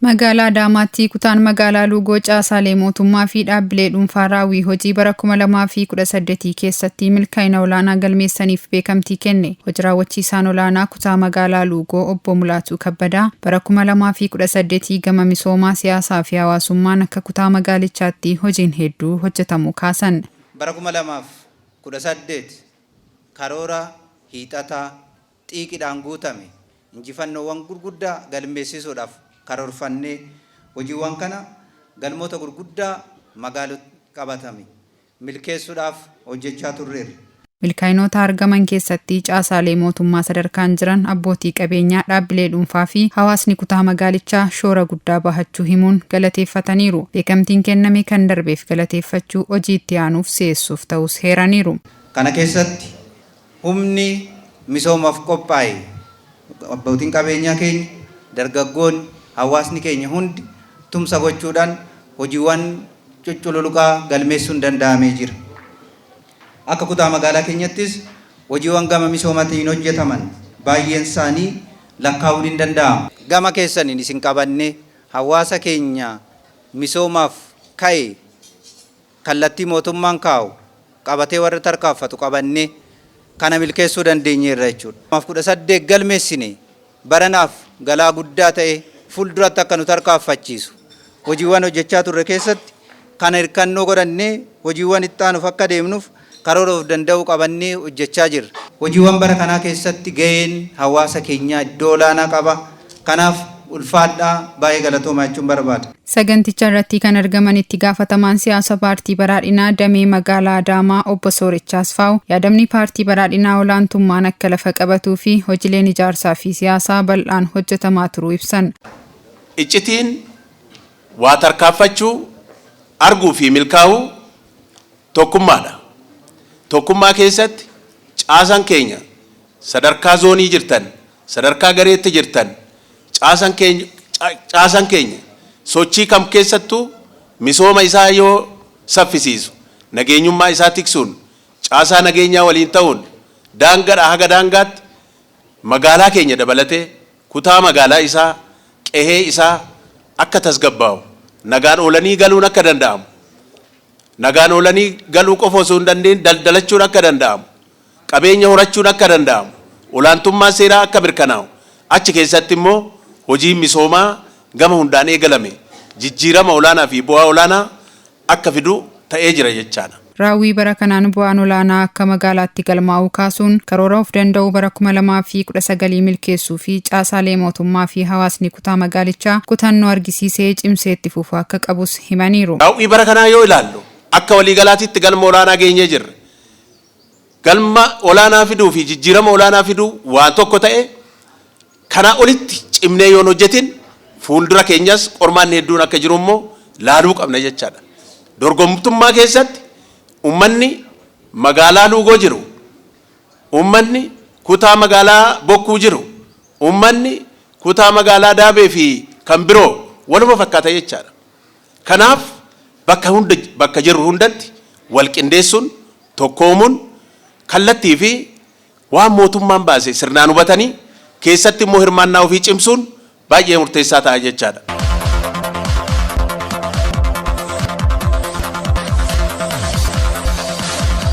Magaalaa Adaamaatti kutaan magaalaa Luugoo caasaalee mootummaa fi dhaabbilee dhuunfaa raawwii hojii bara 2018 keessatti milkaa'ina olaanaa galmeessaniif beekamtii kenne. Hojii raawwachiisaan olaanaa kutaa magaalaa Luugoo obbo Mulaatuu Kabbadaa bara 2018 gama misoomaa siyaasaa fi hawaasummaan akka kutaa magaalichaatti hojiin hedduu hojjetamuu kaasan. Bara 2018 karoora hiixataa xiiqidhaan guutame injifannoowwan gurguddaa galmeessisuudhaaf karoorfannee hojiiwwan kana galmoota gurguddaa magaalota qabatame milkeessuudhaaf hojjechaa turreerra. Milkaa'inoota argaman keessatti caasaalee mootummaa sadarkaan jiran abbootii qabeenyaa dhaabbilee dhuunfaa fi hawaasni kutaa magaalichaa shoora guddaa bahachuu himuun galateeffataniiru. Beekamtiin kenname kan darbeef galateeffachuu hojii itti aanuuf si'eessuuf ta'us heeraniiru. Kana keessatti humni misoomaaf qophaa'e abbootiin qabeenyaa keenya dargaggoonni hawaasni keenya hundi tumsa gochuudhaan hojiiwwan cucculuqaa galmeessuun danda'amee jira. Akka kutaa magaalaa keenyattis hojiiwwan gama misoomaatiin hojjetaman baay'een isaanii lakkaa'uun hin danda'amu. Gama keessaniin isin qabannee hawaasa keenya misoomaaf ka'e kallattii mootummaan kaa'u qabatee warra tarkaanfatu qabannee kana milkeessuu dandeenyeerra jechuudha. 2018 galmeessine baranaaf galaa guddaa ta'e fuulduratti akka nu tarkaanfachiisu hojiiwwan hojjechaa turre keessatti kana hirkannoo godhannee hojiiwwan itti aanuuf akka deemnuuf karoora of danda'uu qabannee hojjechaa jirra. Hojiiwwan bara kanaa keessatti gaheen hawaasa keenyaa iddoo olaanaa qaba. Kanaaf ulfaadhaa baay'ee galatoomaa jechuun barbaada. Saganticha irratti kan argaman itti gaafatamaan siyaasa paartii badhaadhinaa damee magaalaa Adaamaa obbo Soorichaa Asfaaw yaadamni paartii badhaadhinaa olaantummaan akka lafa qabatuu fi hojiileen ijaarsaa fi siyaasaa bal'aan hojjetamaa turuu ibsan. Iccitiin waa tarkaanfachuu arguu fi milkaa'uu tokkummaadha. Tokkummaa keessatti caasan keenya sadarkaa zoonii jirtan, sadarkaa gareetti jirtan, caasan keenya sochii kam keessattuu misooma isaa yoo saffisiisu, nageenyummaa isaa tiksuun, caasaa nageenyaa waliin ta'uun daangaadhaa haga daangaatti magaalaa keenya dabalatee kutaa magaalaa isaa qehee isaa akka tasgabbaa'u, nagaan oolanii galuun akka danda'amu, nagaan oolanii galuu qofa osoo hin dandeenye daldalachuun akka danda'amu, qabeenya horachuun akka danda'amu, olaantummaa seeraa akka mirkanaa'u, achi keessatti immoo hojiin misoomaa gama hundaan eegalame jijjiirama olaanaa fi bu'aa olaanaa akka fidu ta'ee jira jechaadha. Raawwii bara kanaan bu'aan olaanaa akka magaalaatti galmaa'uu kaasuun karoora of danda'u bara 2019 milkeessuu fi caasaalee mootummaa fi hawaasni kutaa magaalichaa kutannoo argisiisee cimsee itti fufuu akka qabus himaniiru. Raawwii bara kanaa yoo ilaallu akka waliigalaatitti galma olaanaa geenyee jirra. Galma olaanaa fiduu fi jijjiirama olaanaa fiduu waan tokko ta'e kana olitti cimnee yoon hojjetin fuuldura keenyas qormaan hedduun akka jiru immoo laaluu qabna jechaadha. Dorgomtummaa keessatti ummanni magaalaa Luugoo jiru, ummanni kutaa magaalaa Bokkuu jiru, ummanni kutaa magaalaa Daabee fi kan biroo waluma fakkaata jechaadha. Kanaaf bakka jiru hundatti wal qindeessuun, tokkoomuun, kallattii fi waan mootummaan baase sirnaan hubatanii keessatti immoo hirmaannaa ofii cimsuun baay'ee murteessaa ta'a jechaadha.